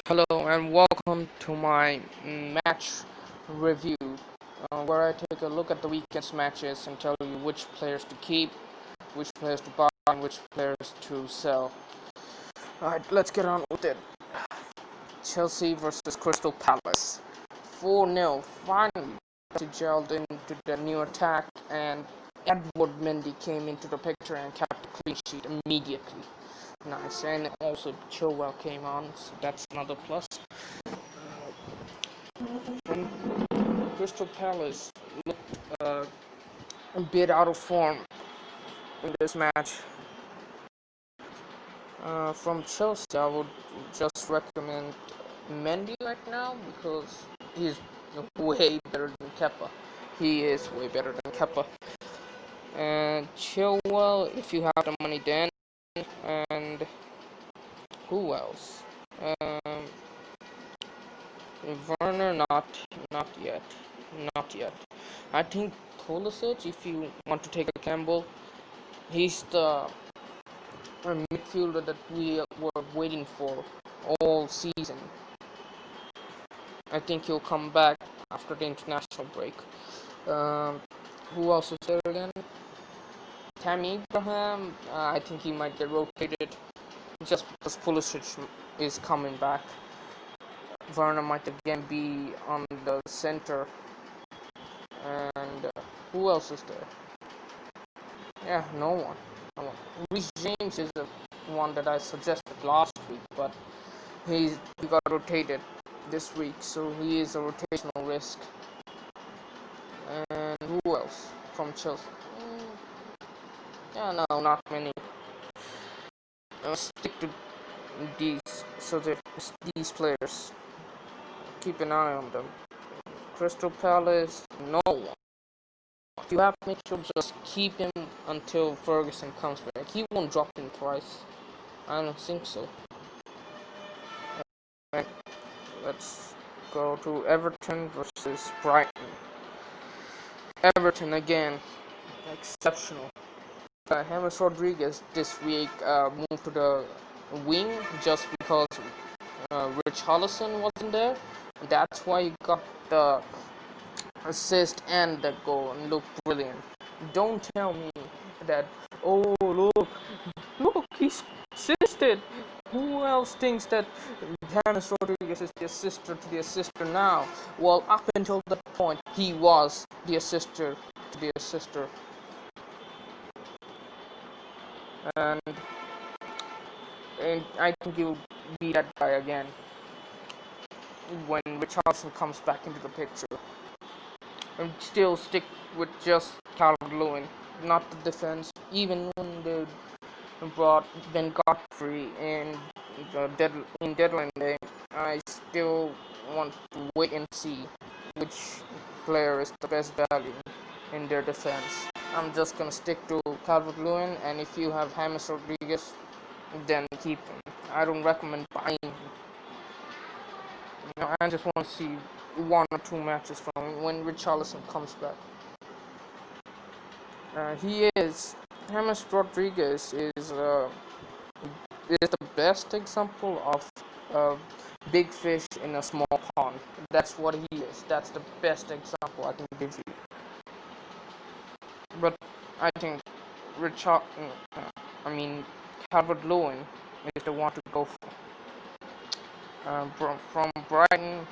Hello and welcome to my match review, where I take a look at the weekend's matches and tell you which players to keep, which players to buy, and which players to sell. Alright, let's get on with it. Chelsea versus Crystal Palace. 4-0. Finally, gelled into the new attack, and Edward Mendy came into the picture and kept a clean sheet immediately. Nice, and also Chilwell came on, so that's another plus. From Crystal Palace looked a bit out of form in this match. From Chelsea, I would just recommend Mendy right now because he's way better than Kepa. He is way better than Kepa. And Chilwell, if you have the money, then. And who else? Um, Werner, not yet, not yet. I think Pulisic, if you want to take a gamble, he's the midfielder that we were waiting for all season. I think he'll come back after the international break. Who else is there again? Tammy Abraham. I think he might get rotated just because Pulisic is coming back. Werner might again be on the center. And who else is there? Yeah, no one. No one. Reece James is the one that I suggested last week, but he got rotated this week, so he is a rotational risk. And who else from Chelsea? Yeah, no, not many. I'll stick to these, so that these players. Keep an eye on them. Crystal Palace, no one. You have to make sure just keep him until Ferguson comes back. He won't drop him twice. I don't think so. Right, let's go to Everton versus Brighton. Everton again, exceptional. James Rodriguez this week moved to the wing just because Richarlison wasn't there. That's why he got the assist and the goal and looked brilliant. Don't tell me that, oh, look, he's assisted. Who else thinks that James Rodriguez is the assister to the assister now? Well, up until that point, he was the assister to the assister. And I think he'll be that guy again when Richarlison comes back into the picture. And still stick with just Calvert-Lewin, not the defense. Even when they brought Ben Godfrey in deadline day, I still want to wait and see which player is the best value in their defense. I'm just gonna stick to Calvert-Lewin, and if you have James Rodriguez, then keep him. I don't recommend buying him. I just want to see one or two matches from him when Richarlison comes back. James Rodriguez is the best example of a big fish in a small pond. That's what he is. That's the best example I can give you. But I think Calvert-Lewin is the one to go for. From Brighton,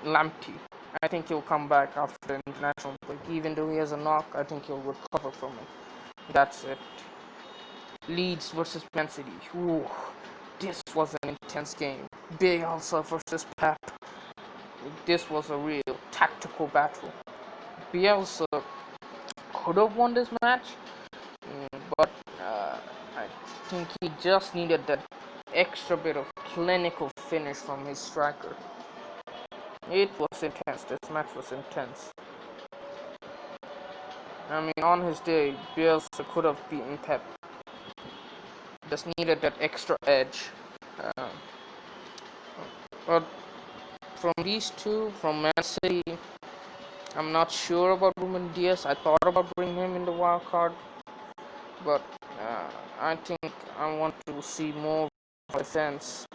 Lamptey. I think he'll come back after the international break. Even though he has a knock, I think he'll recover from it. That's it. Leeds versus Man City. Ooh, this was an intense game. Bielsa versus Pep. This was a real tactical battle. Bielsa could have won this match, but I think he just needed that extra bit of clinical finish from his striker. It was intense. This match was intense. On his day, Bielsa could have beaten Pep. Just needed that extra edge. But from these two, from Man City, I'm not sure about Ruben Diaz. I thought about bringing him in the wild card, but I think I want to see more defense.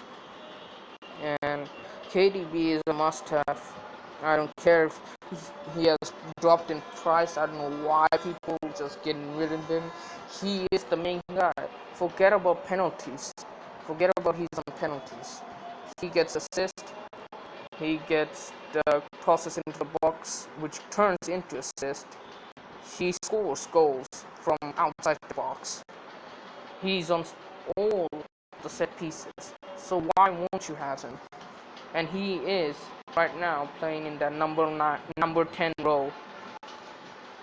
and KDB is a must-have. I don't care if he has dropped in price. I don't know why people just getting rid of him. He is the main guy. Forget about penalties. Forget about his on penalties. He gets assist. He gets the crosses into the box, which turns into assist. He scores goals from outside the box. He's on all the set pieces. So why won't you have him? And he is right now playing in that number 10 role.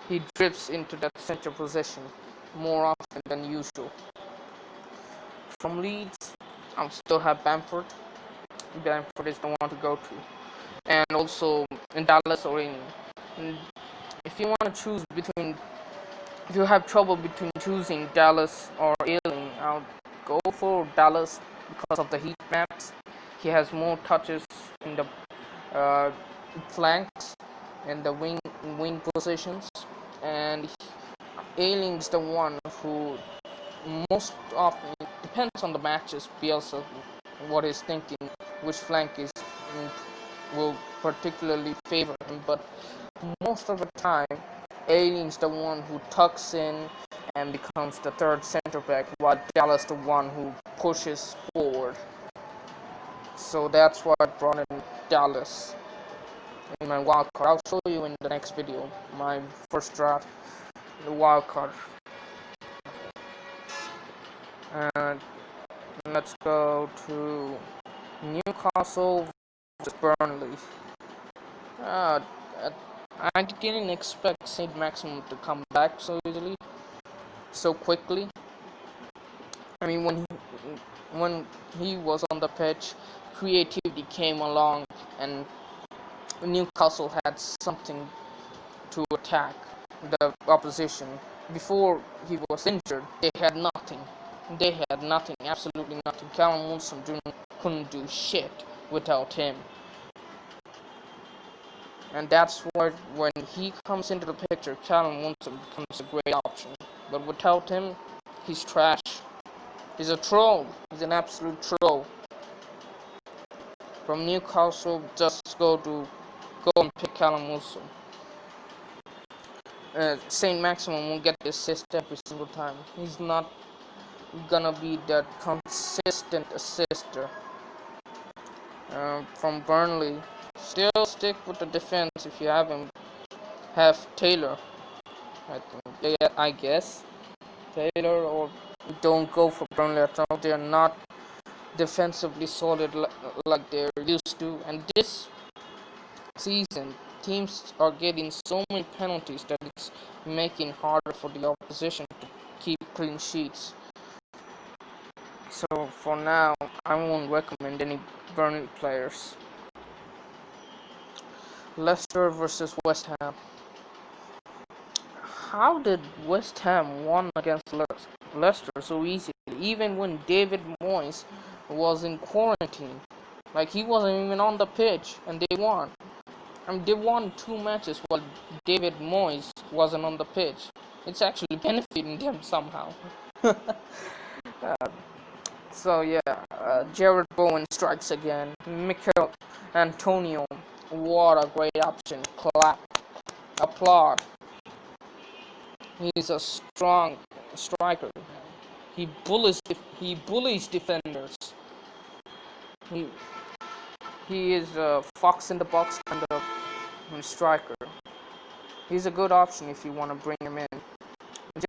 He drifts into that center position more often than usual. From Leeds, I still have Bamford. Bamford is the one to go to, and also in Dallas or in. If you want to choose between, if you have trouble between choosing Dallas or Ealing, I'll go for Dallas because of the heat maps. He has more touches in the flanks and the wing positions, and Ailing's the one who most often, it depends on the matches, Bielsa what he's thinking, which flank is will particularly favor him, but most of the time Ailing's the one who tucks in and becomes the third center back, while Dallas the one who pushes forward. So that's why I brought in Dallas in my wild card. I'll show you in the next video my first draft, the wild card. And let's go to Newcastle versus Burnley. Uh, I didn't expect Saint Maximum to come back so easily, so quickly. I mean, when he was on the pitch, creativity came along, and Newcastle had something to attack the opposition. Before he was injured, they had nothing. They had nothing, absolutely nothing. Callum Wilson couldn't do shit without him. And that's why when he comes into the picture, Callum Wilson becomes a great option. But without him, he's trash. He's a troll. He's an absolute troll. From Newcastle, just go and pick Callum Wilson. Saint Maximum will get the assist every single time. He's not gonna be that consistent assister. From Burnley, still stick with the defense if you have him. Have Taylor, I guess. Taylor, or don't go for Burnley at all. They are not defensively solid like they're used to. And this season, teams are getting so many penalties that it's making harder for the opposition to keep clean sheets. So for now, I won't recommend any Burnley players. Leicester versus West Ham. How did West Ham won against Leicester so easily? Even when David Moyes was in quarantine, like he wasn't even on the pitch, and they won. I mean, they won 2 matches while David Moyes wasn't on the pitch. It's actually benefiting them somehow. So yeah, Jared Bowen strikes again. Mikel Antonio, what a great option. Clap, applaud. He's a strong striker. He bullies defenders. He he is a fox in the box kind of striker. He's a good option if you want to bring him in.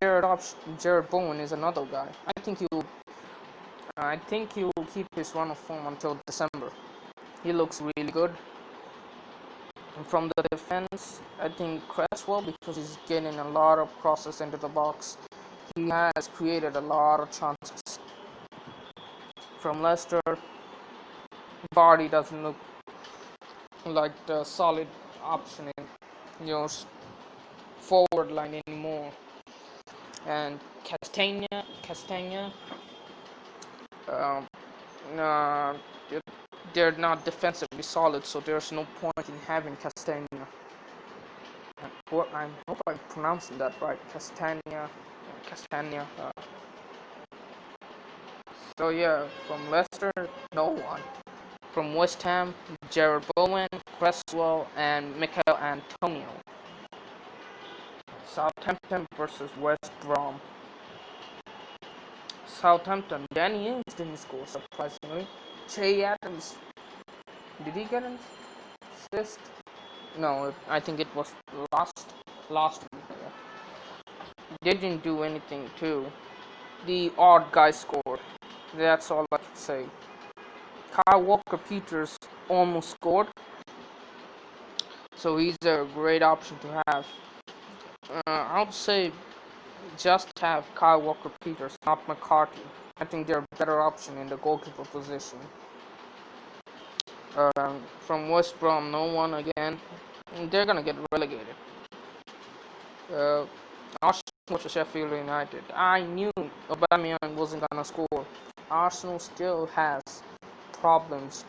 Jared Bowen is another guy. I think he will keep his run of form until December. He looks really good. And from the defense, I think Cresswell, because he's getting a lot of crosses into the box. He has created a lot of chances. From Leicester, Vardy doesn't look like the solid option in forward line anymore. And Castagna, uh, they're not defensively solid, so there's no point in having Castagna. I hope I'm pronouncing that right. Castagna. So yeah, from Leicester, no one. From West Ham, Jared Bowen, Cresswell, and Mikel Antonio. Southampton versus West Brom. Southampton, Danny Ings didn't score, surprisingly. Che Adams, did he get an assist? No, I think it was last week. They didn't do anything too. The odd guy scored. That's all I can say. Kyle Walker-Peters almost scored, so he's a great option to have. I would say just have Kyle Walker-Peters, not McCarthy. I think they're a better option in the goalkeeper position. From West Brom, no one again. They're gonna get relegated. Arsenal versus Sheffield United. I knew Aubameyang wasn't gonna score. Arsenal still has problems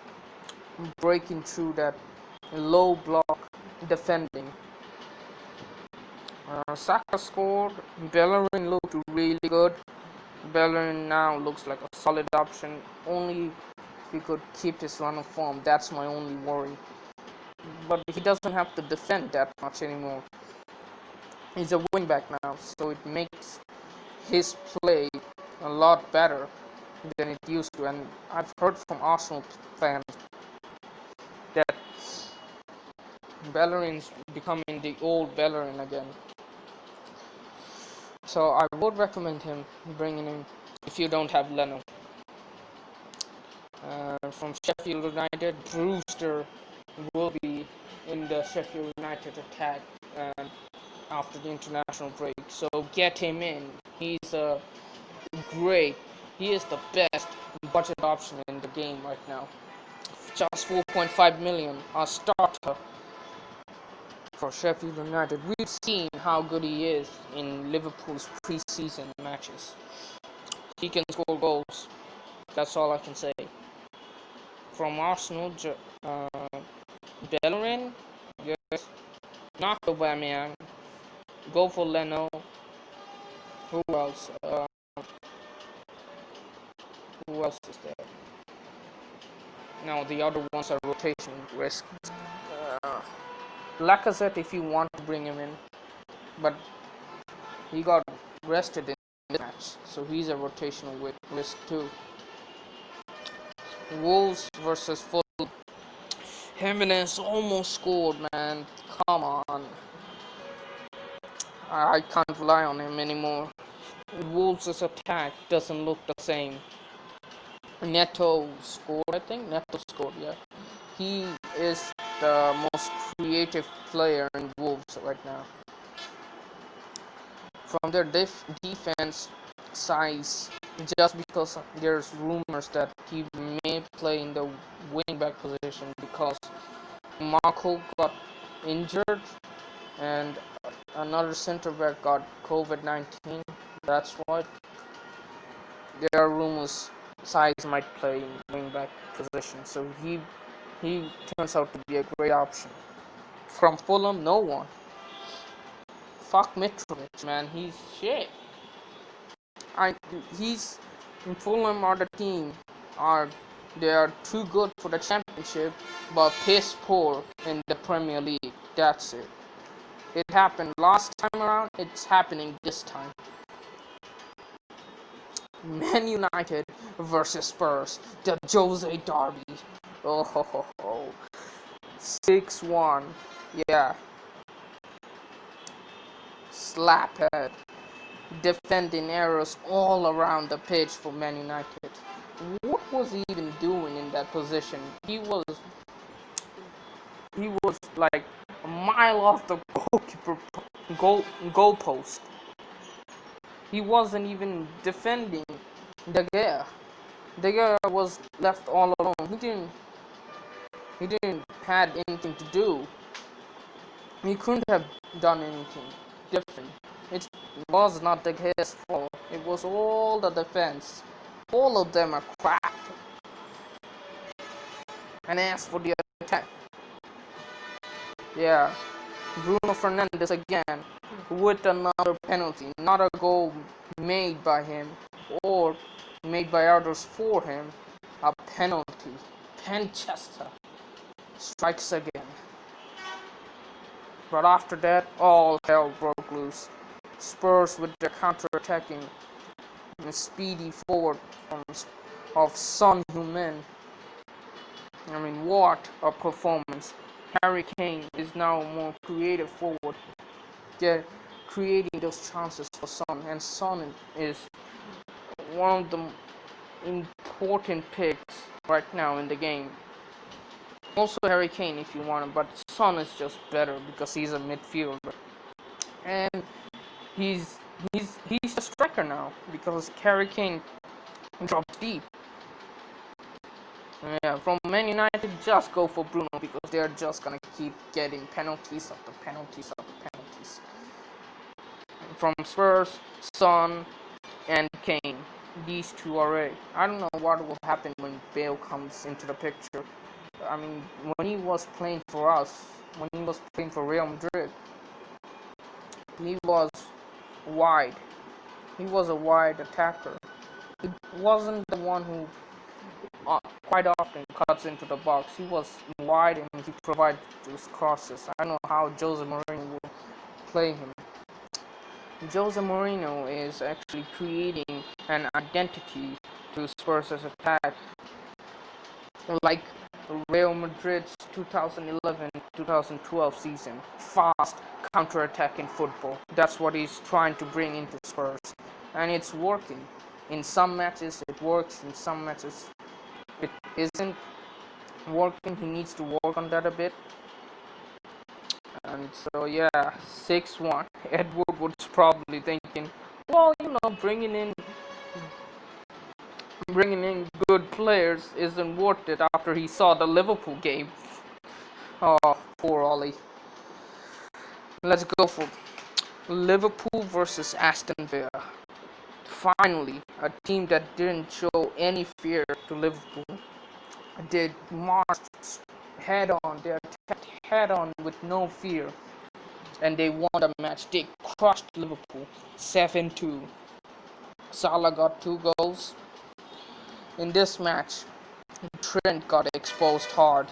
breaking through that low block defending. Saka scored. Bellerin looked really good. Bellerin now looks like a solid option. Only if he could keep his run of form. That's my only worry. But he doesn't have to defend that much anymore. He's a wingback now, so it makes his play a lot better than it used to. And I've heard from Arsenal fans that Bellerin's becoming the old Bellerin again. So I would recommend him bringing him if you don't have Leno. From Sheffield United, Brewster will be in the Sheffield United attack after the international break. So get him in. He's great. He is the best budget option in the game right now. Just 4.5 million, a starter for Sheffield United. We've seen how good he is in Liverpool's preseason matches. He can score goals. That's all I can say. From Arsenal, Bellerin, yes, not Aubameyang. Go for Leno. Who else? Who else is there? No, the other ones are rotation risk. Lacazette, if you want to bring him in, but he got rested in this match, so he's a rotational risk too. Wolves versus Fulham. Jimenez almost scored, man. Come on. I can't rely on him anymore. Wolves' attack doesn't look the same. Neto scored, I think. Neto scored, yeah. He is the most creative player in Wolves right now. From their defense size, just because there's rumors that he may play in the wing-back position because Marco got injured and another center-back got COVID-19. That's why there are rumors size might play in the wing-back position. So he turns out to be a great option. From Fulham, no one. Fuck Mitrovic, man. He's shit. He's in Fulham are the team they are too good for the championship, but piss poor in the Premier League. That's it. It happened last time around. It's happening this time. Man United versus Spurs, the Jose Derby. Oh ho ho ho. 6-1. Yeah. Slaphead. Defending errors all around the pitch for Man United. What was he even doing in that position? He was like a mile off the goalpost. He wasn't even defending De Gea. De Gea was left all alone. He didn't had anything to do. He couldn't have done anything different. It was not De Gea's fault. It was all the defense. All of them are crap. And as for the attack, yeah, Bruno Fernandes again with another penalty. Not a goal made by him or made by others for him. A penalty. Manchester strikes again. But after that, all hell broke loose. Spurs with their counter-attacking speedy forward of Son Heung-min. I mean, what a performance. Harry Kane is now a more creative forward. They're creating those chances for Son, and Son is one of the important picks right now in the game. Also Harry Kane if you want him, but Son is just better because he's a midfielder. And he's a striker now because Harry Kane drops deep. Yeah, from Man United, just go for Bruno because they're just gonna keep getting penalties after penalties after penalties. From Spurs, Son, and Kane. These two are it. I don't know what will happen when Bale comes into the picture. I mean, when he was playing for us, when he was playing for Real Madrid, he was wide. He was a wide attacker. He wasn't the one who quite often cuts into the box. He was wide and he provided those crosses. I don't know how Jose Mourinho will play him. Jose Mourinho is actually creating an identity to Spurs' attack, like Real Madrid's 2011-2012 season. Fast counter-attacking football. That's what he's trying to bring into Spurs, and it's working. In some matches it works, in some matches it isn't working. He needs to work on that a bit. And so yeah, 6-1. Ed Woodward's probably thinking, well, bringing in good players isn't worth it after he saw the Liverpool game. Oh, poor Ollie. Let's go for Liverpool versus Aston Villa. Finally, a team that didn't show any fear to Liverpool. They marched head on. They attacked head on with no fear. And they won the match. They crushed Liverpool 7-2. Salah got 2 goals. In this match, Trent got exposed hard.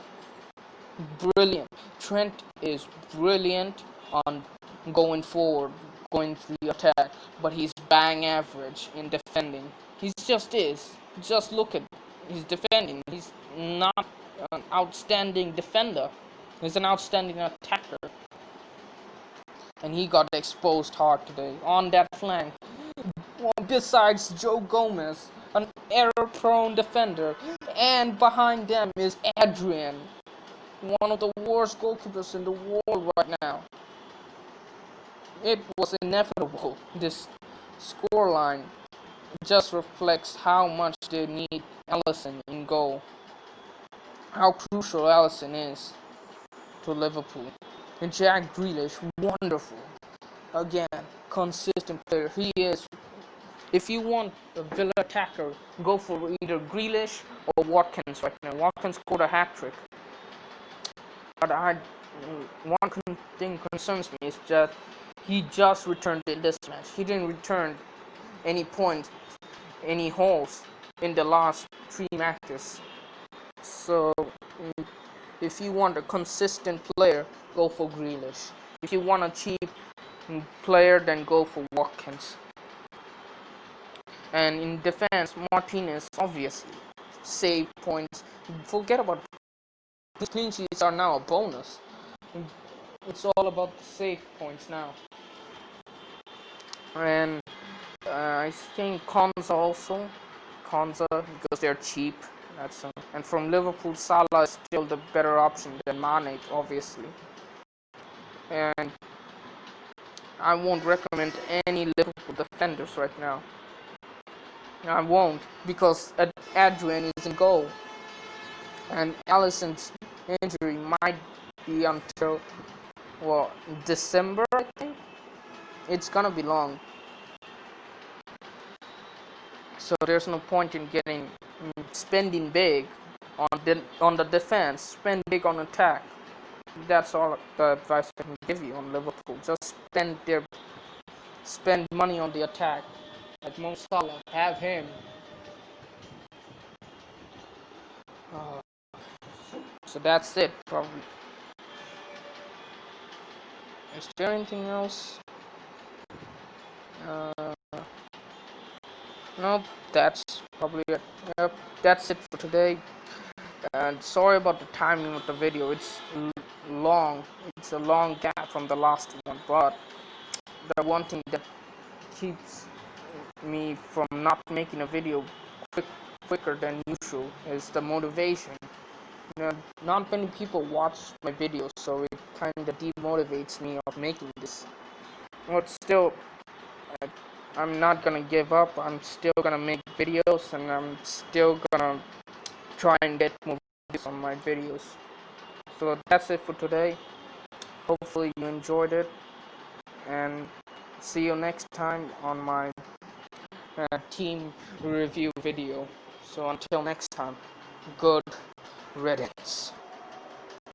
Brilliant. Trent is brilliant on going forward, going to the attack, but he's bang average in defending. He just is. Just look at his defending. He's not an outstanding defender. He's an outstanding attacker. And he got exposed hard today on that flank. Well, besides Joe Gomez, an error-prone defender, and behind them is Adrian, one of the worst goalkeepers in the world right now. It was inevitable. This scoreline just reflects how much they need Alisson in goal. How crucial Alisson is to Liverpool. And Jack Grealish, wonderful. Again, consistent player. He is. If you want a Villa attacker, go for either Grealish or Watkins right now. Watkins scored a hat-trick. But one thing concerns me is that he just returned in this match. He didn't return any points, any holes in the last 3 matches. So, if you want a consistent player, go for Grealish. If you want a cheap player, then go for Watkins. And in defense, Martinez obviously saved points. Forget about clean sheets are now a bonus. It's all about the save points now. And I think Konsa because they're cheap. And from Liverpool, Salah is still the better option than Mane, obviously. And I won't recommend any Liverpool defenders right now. I won't, because Adrian is in goal. And Alisson's injury might be until, December, I think. It's gonna be long. So there's no point in spending big on the defense. Spend big on attack. That's all the advice I can give you on Liverpool. Just spend money on the attack. Like Mo Salah, have him. So that's it, probably. Is there anything else? Uh, nope, that's probably it. Yep, that's it for today. And sorry about the timing of the video. It's long. It's a long gap from the last one, but the one thing that keeps me from not making a video quicker than usual is the motivation. Not many people watch my videos, so it kind of demotivates me of making this. But still, I'm not gonna give up. I'm still gonna make videos, and I'm still gonna try and get more views on my videos. So that's it for today. Hopefully you enjoyed it, and see you next time on my team review video. So until next time, good riddance.